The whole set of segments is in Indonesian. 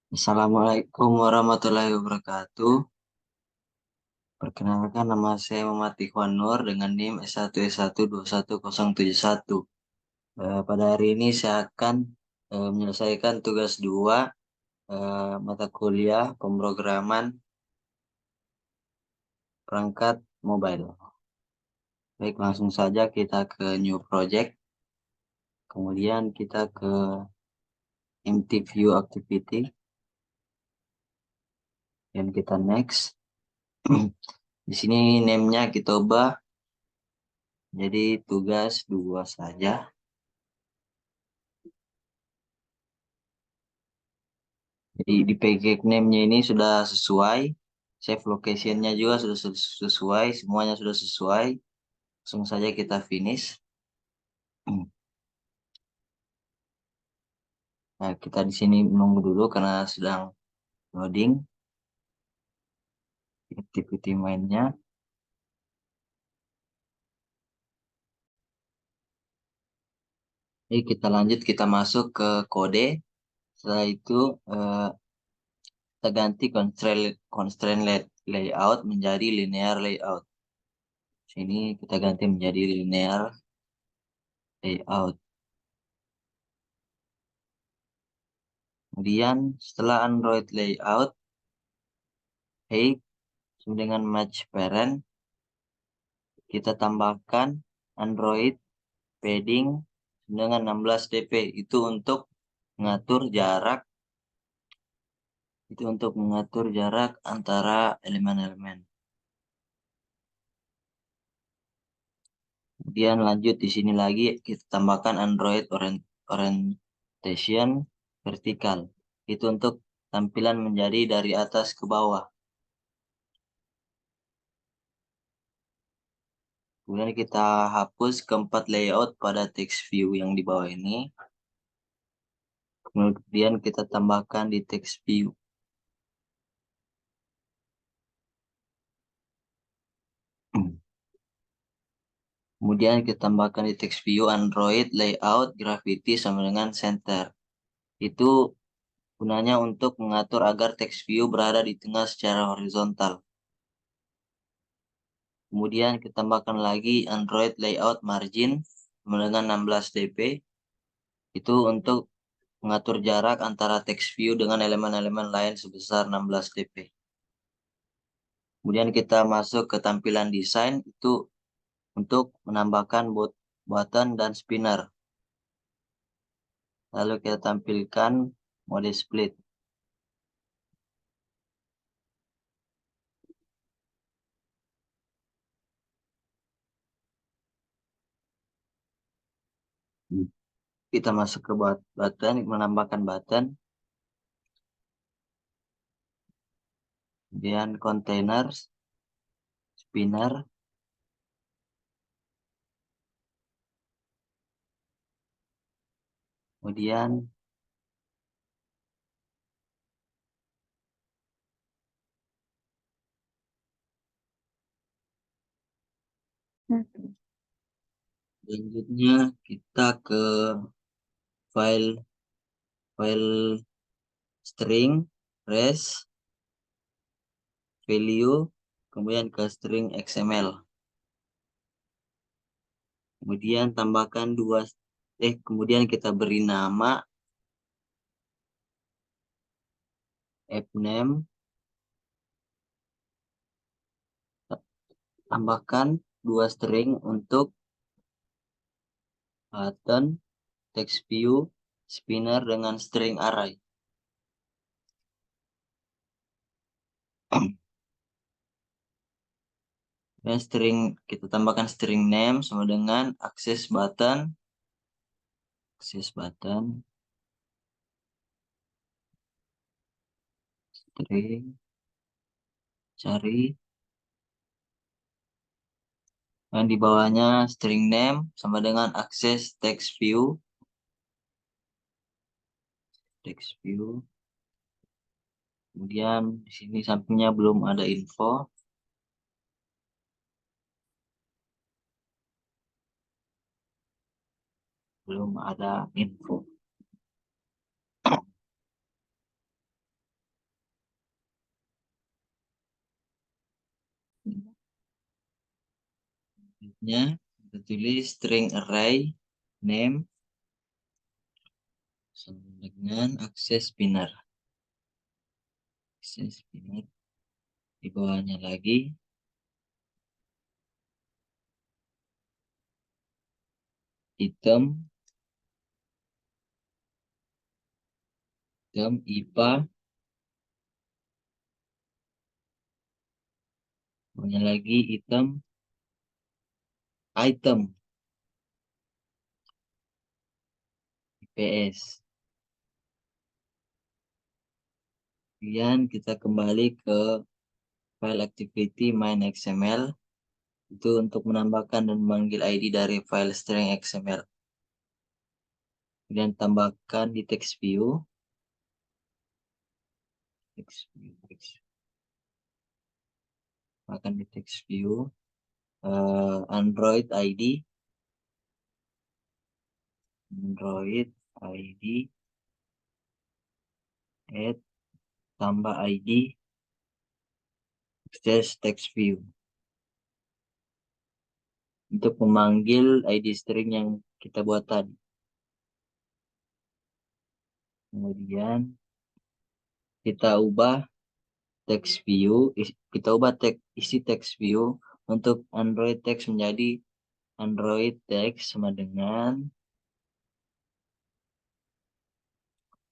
Assalamualaikum warahmatullahi wabarakatuh. Perkenalkan nama saya Muhammad Ikhwan Nur dengan NIM S1S12101. Pada hari ini saya akan menyelesaikan tugas 2 mata kuliah pemrograman perangkat mobile. Baik, langsung saja kita ke new project. Kemudian kita ke empty view activity dan kita next. Di sini name-nya kita ubah jadi tugas 2 saja. Jadi di package name-nya ini sudah sesuai, save location-nya juga sudah sesuai, semuanya sudah sesuai. Langsung saja kita finish. Nah, kita di sini menunggu dulu karena sedang loading activity mainnya. Jadi kita lanjut, kita masuk ke kode. Setelah itu kita ganti constraint layout menjadi linear layout. Sini kita ganti menjadi linear layout. Kemudian setelah Android layout, hey, dengan match parent, kita tambahkan Android padding dengan 16 dp. Itu untuk mengatur jarak antara elemen-elemen. Kemudian lanjut di sini lagi kita tambahkan Android orientation vertikal. Itu untuk tampilan menjadi dari atas ke bawah. Kemudian kita hapus keempat layout pada text view yang di bawah ini. Kemudian kita tambahkan di text view. Kemudian kita tambahkan di text view Android layout gravity sama dengan center. Itu gunanya untuk mengatur agar text view berada di tengah secara horizontal. Kemudian kita tambahkan lagi Android layout margin sama dengan 16 dp. Itu untuk mengatur jarak antara text view dengan elemen-elemen lain sebesar 16 dp. Kemudian kita masuk ke tampilan desain, itu untuk menambahkan button dan spinner. Lalu kita tampilkan mode split. Kita masuk ke button, menambahkan button. Kemudian containers, spinner. Kemudian selanjutnya kita ke file file string res value, kemudian ke string XML. Kemudian tambahkan kemudian kita beri nama app name, tambahkan 2 string untuk button, text view, spinner dengan string array. Dan kita tambahkan string name sama dengan access button, string cari, dan di bawahnya string name sama dengan access text view, kemudian di sini sampingnya belum ada info. Selanjutnya kita tulis string array name sama dengan akses spinner. Akses spinner di bawahnya lagi item IPA, bawahnya lagi item IPS. Kemudian kita kembali ke file activity main XML itu untuk menambahkan dan memanggil ID dari file string XML. Kemudian tambahkan di text view. Tambahkan di text view Android ID add tambah ID access text view untuk memanggil ID string yang kita buat tadi. Kemudian kita ubah text view, isi text view untuk Android text menjadi Android text sama dengan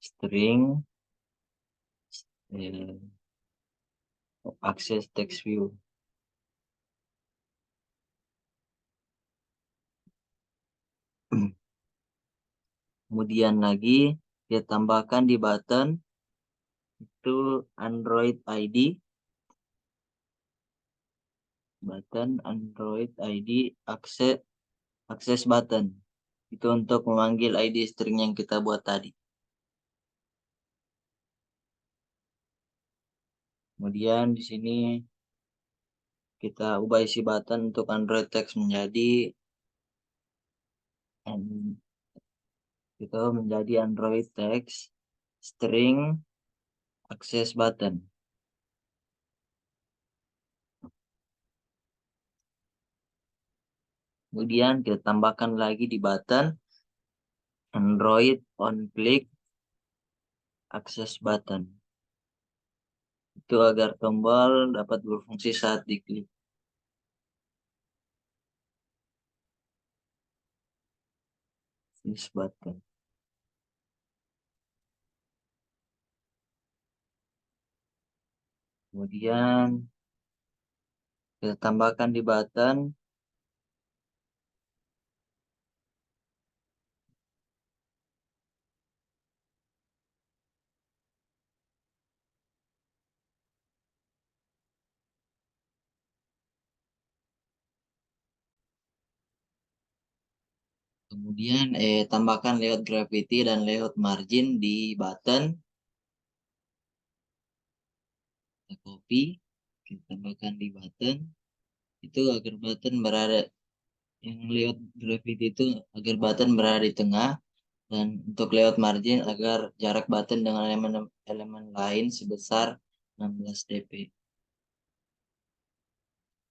string access text view. Kemudian lagi kita tambahkan di button itu Android ID access button itu untuk memanggil ID string yang kita buat tadi. Kemudian di sini kita ubah isi button untuk Android text menjadi Android text string access button. Kemudian kita tambahkan lagi di button Android on click access button. Itu agar tombol dapat berfungsi saat diklik. This button. Kemudian kita tambahkan di button kemudian tambahkan layout gravity dan layout margin di button. Kita copy, kita tambahkan di button itu agar button berada yang layout gravity itu agar button berada di tengah, dan untuk layout margin agar jarak button dengan elemen lain sebesar 16 dp.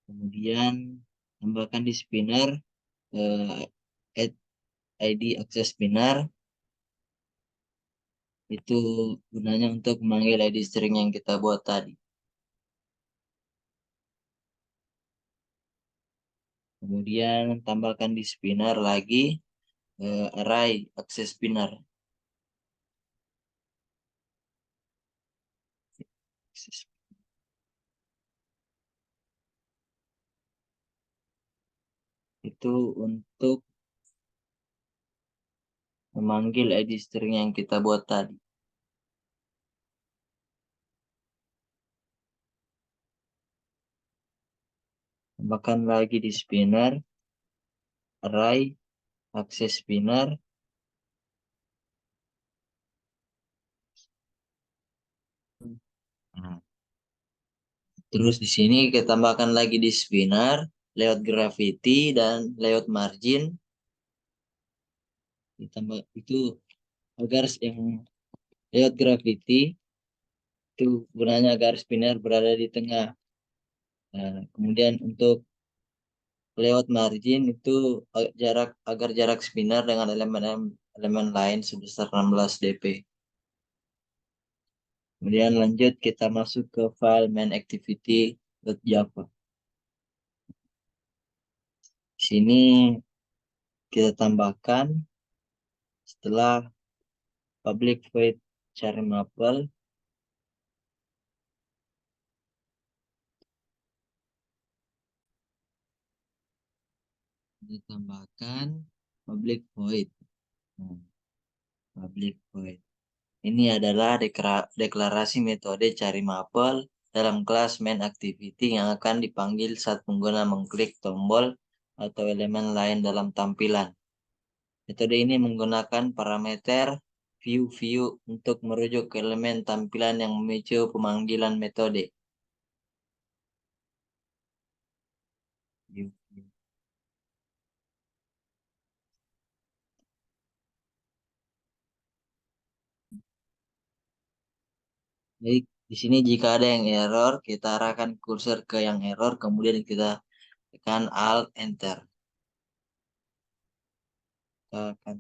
Kemudian tambahkan di spinner add ID access spinner itu gunanya untuk memanggil ID string yang kita buat tadi. Kemudian tambahkan di spinner lagi array access spinner. Itu untuk memanggil ID string yang kita buat tadi. Tambahkan lagi di spinner array access spinner. Nah, terus di sini kita tambahkan lagi di spinner layout gravity dan layout margin. Ditambah itu agar yang layout gravity itu gunanya agar spinner berada di tengah. Nah, kemudian untuk layout margin itu jarak agar jarak spinner dengan elemen lain sebesar 16 dp. Kemudian lanjut kita masuk ke file main activity.java. Sini kita tambahkan setelah public void char maple, kita tambahkan public void. Nah, public void. Ini adalah deklarasi metode cari mapel dalam kelas main activity yang akan dipanggil saat pengguna mengklik tombol atau elemen lain dalam tampilan. Metode ini menggunakan parameter view untuk merujuk ke elemen tampilan yang memicu pemanggilan metode. View. Jadi di sini jika ada yang error, kita arahkan kursor ke yang error, kemudian kita tekan Alt Enter. Kita akan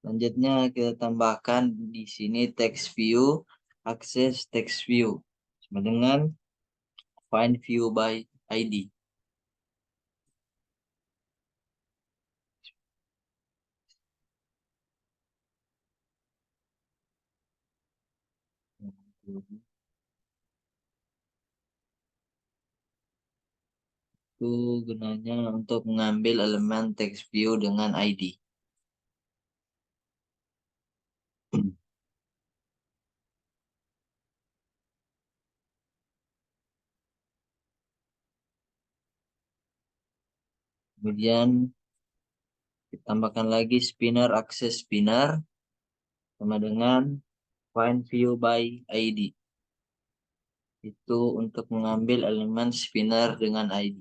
Selanjutnya kita tambahkan di sini text view, akses text view sama dengan find view by ID. Itu gunanya untuk mengambil elemen text view dengan ID. Kemudian ditambahkan lagi spinner akses spinner sama dengan find view by ID. Itu untuk mengambil elemen spinner dengan ID.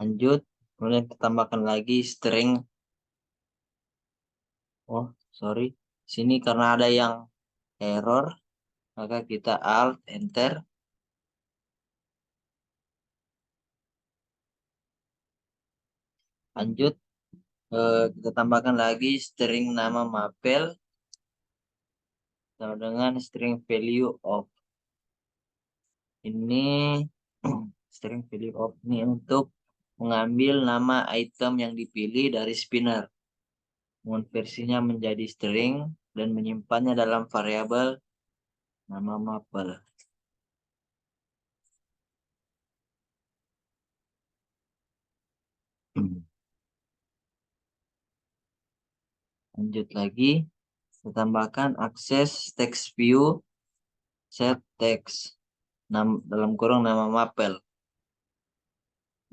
Lanjut, kemudian kita tambahkan lagi string. Oh, sorry. Sini karena ada yang error, maka kita Alt Enter. Lanjut, kita tambahkan lagi string nama mapel sama dengan string value of. Ini string value of ini untuk mengambil nama item yang dipilih dari spinner, mengonversinya menjadi string dan menyimpannya dalam variabel nama mapel. Lanjut lagi, kita tambahkan akses text view set text dalam kurung nama mapel.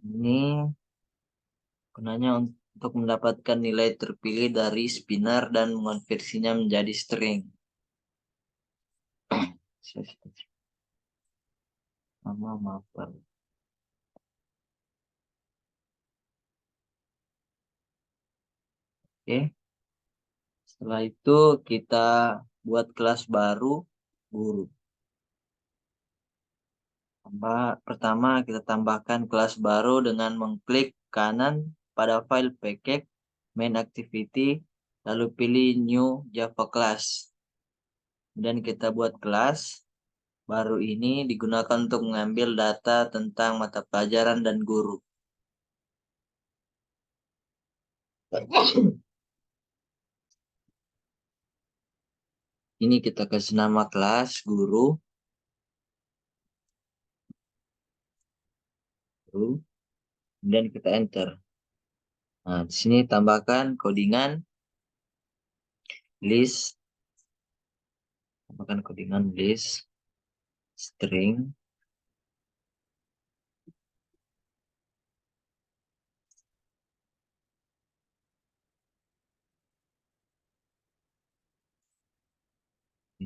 Ini gunanya untuk mendapatkan nilai terpilih dari spinner dan mengonversinya menjadi string. Nama mapel. Oke. Setelah itu kita buat kelas baru guru. Pertama kita tambahkan kelas baru dengan mengklik kanan pada file package main activity lalu pilih new Java class. Dan kita buat kelas baru ini digunakan untuk mengambil data tentang mata pelajaran dan guru. Ini kita kasih nama kelas guru. Dan kita enter. Nah, di sini tambahkan codingan list, tambahkan codingan list string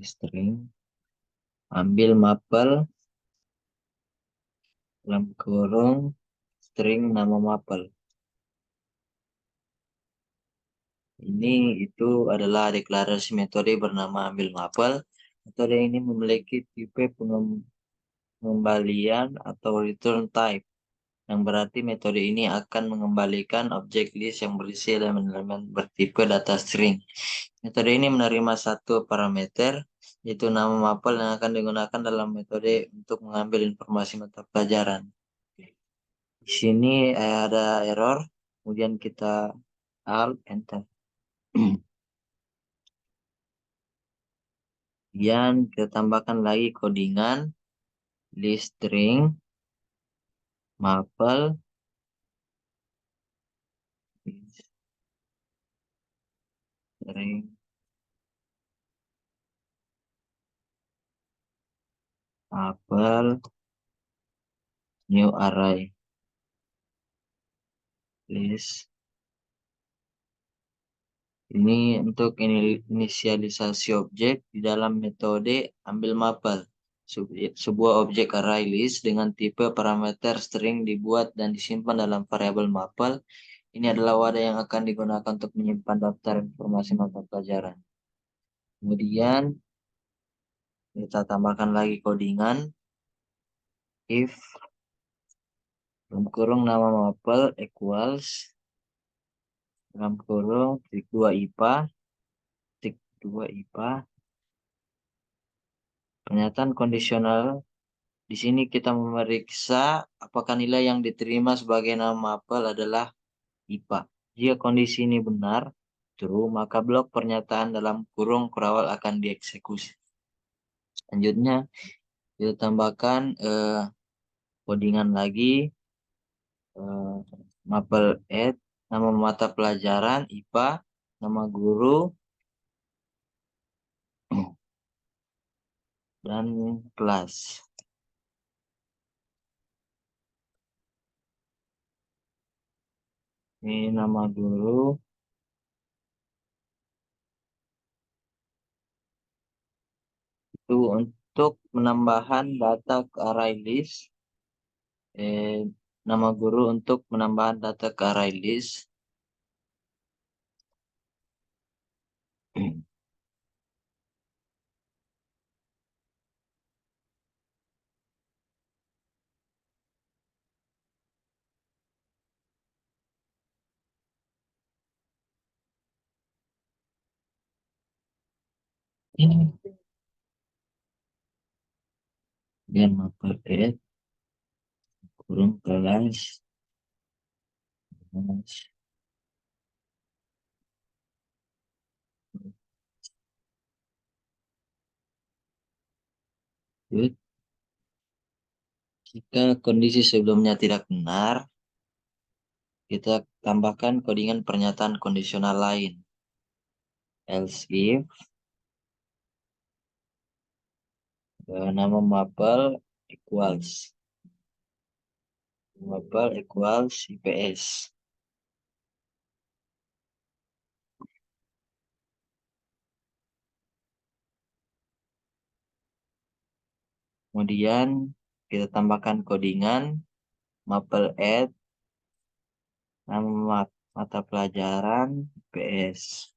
string, ambil mapel dalam kurung string nama mapel. Ini itu adalah deklarasi metode bernama ambil mapel. Metode ini memiliki tipe pengembalian atau return type, yang berarti metode ini akan mengembalikan objek list yang berisi elemen-elemen bertipe data string. Metode ini menerima satu parameter, yaitu nama mapel yang akan digunakan dalam metode untuk mengambil informasi mata pelajaran. Di sini ada error, kemudian kita alt enter. Kemudian kita tambahkan lagi codingan list string mapel string mapel new array list. Ini untuk inisialisasi objek di dalam metode ambil mapel. Sebuah objek array list dengan tipe parameter string dibuat dan disimpan dalam variabel mapel. Ini adalah wadah yang akan digunakan untuk menyimpan daftar informasi mata pelajaran. Kemudian kita tambahkan lagi codingan if dalam kurung nama mapel equals dalam kurung titik 2 IPA titik 2 IPA. Pernyataan kondisional. Di sini kita memeriksa apakah nilai yang diterima sebagai nama mapel adalah IPA. Jika kondisi ini benar, true, maka blok pernyataan dalam kurung kurawal akan dieksekusi. Selanjutnya, kita tambahkan codingan lagi, mapel add, nama mata pelajaran IPA, nama guru, dan kelas. Ini nama guru. Itu untuk penambahan data ke array list. Nama guru untuk penambahan data ke array list. Dan mapel add kurung kelas. Good. Jika kondisi sebelumnya tidak benar, kita tambahkan codingan pernyataan kondisional lain. Else if nama mapel equals IPS. Kemudian kita tambahkan codingan mapel add nama mata pelajaran IPS.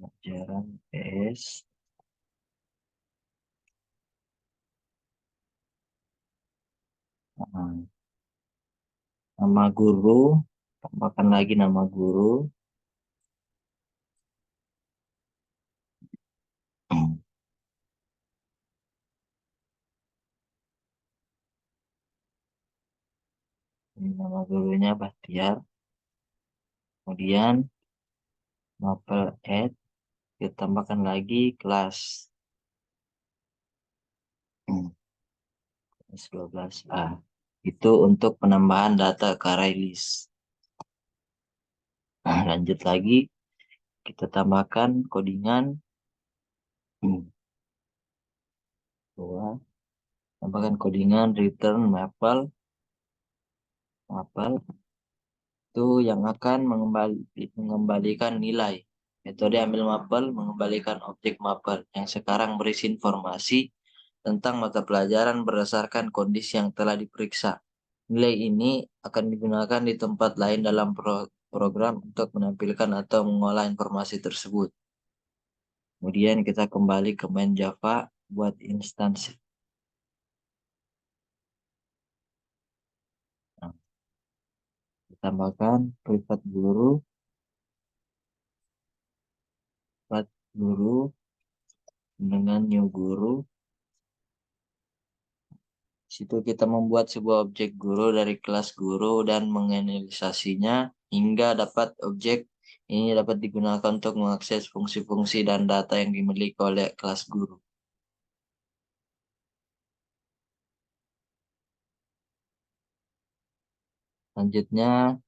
Pelajaran IPS. Nama guru, tambahkan lagi nama guru. Ini nama gurunya Bahtiar. Kemudian mapel add, kita tambahkan lagi kelas. Kelas 12A. Itu untuk penambahan data ke array list. Lanjut lagi, kita tambahkan codingan tambahkan codingan return mapel itu yang akan mengembalikan nilai. Metode ambil mapel mengembalikan objek mapel yang sekarang berisi informasi tentang mata pelajaran berdasarkan kondisi yang telah diperiksa. Nilai ini akan digunakan di tempat lain dalam program untuk menampilkan atau mengolah informasi tersebut. Kemudian kita kembali ke main Java buat instansi. Nah, tambahkan privat guru dengan new guru. Situ kita membuat sebuah objek guru dari kelas guru dan menganalisasinya hingga dapat objek ini dapat digunakan untuk mengakses fungsi-fungsi dan data yang dimiliki oleh kelas guru. Selanjutnya,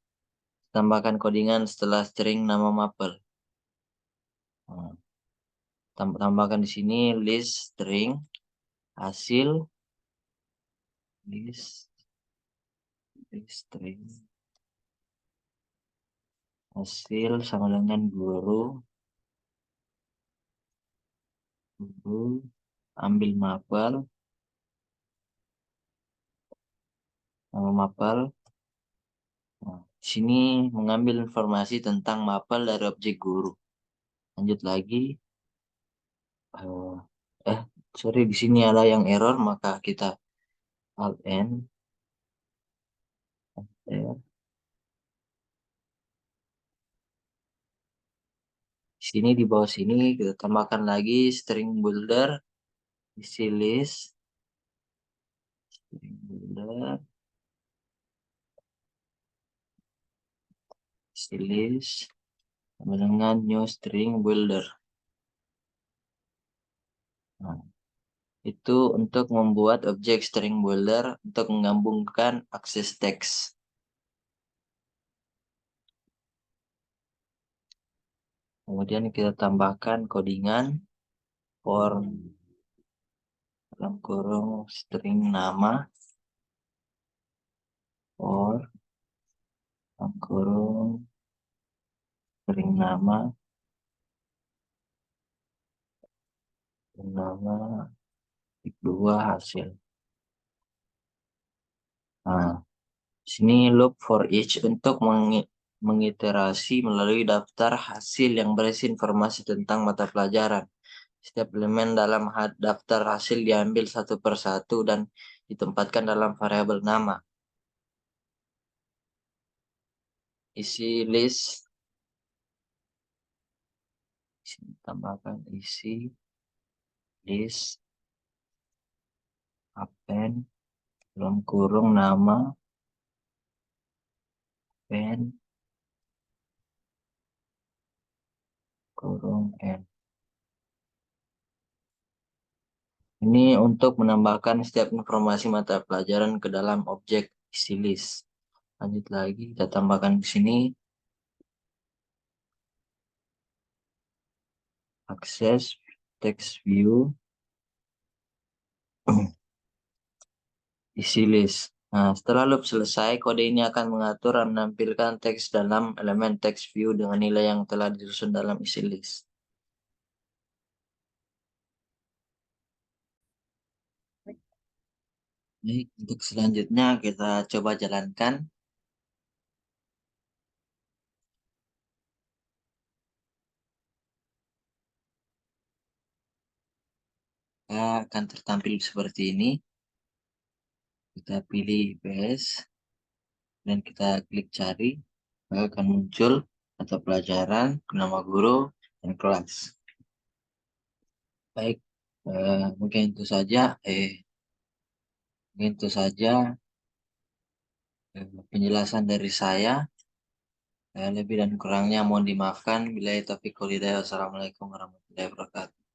tambahkan codingan setelah string nama mapel. Nah, tambahkan di sini list string hasil list string hasil sama dengan guru ambil mapel nama mapel. Nah, di sini mengambil informasi tentang mapel dari objek guru. Lanjut lagi. eh sorry, di sini ada yang error, maka kita alt n. Di sini di bawah sini kita tambahkan lagi string builder isi list string builder isi list sama dengan new string builder. Nah, itu untuk membuat objek string builder untuk menggabungkan akses teks. Kemudian kita tambahkan codingan for dalam kurung string nama for dalam kurung string nama dua hasil. Nah, sini loop for each untuk mengiterasi melalui daftar hasil yang berisi informasi tentang mata pelajaran. Setiap elemen dalam daftar hasil diambil satu per satu dan ditempatkan dalam variabel nama. Isi list, tambahkan isi list append dalam kurung nama append kurung n. Ini untuk menambahkan setiap informasi mata pelajaran ke dalam objek isi list. Lanjut lagi, kita tambahkan di sini akses text view isi list. Nah, setelah loop selesai, kode ini akan mengatur dan menampilkan teks dalam elemen text view dengan nilai yang telah disusun dalam isi list. Baik, untuk selanjutnya kita coba jalankan. Kita akan tertampil seperti ini. Kita pilih PS dan kita klik cari. Maka akan muncul mata pelajaran, nama guru, dan kelas. Baik, mungkin itu saja. Mungkin itu saja penjelasan dari saya. Lebih dan kurangnya mohon dimaafkan. Bila taufiq wal hidayah. Wassalamualaikum warahmatullahi wabarakatuh.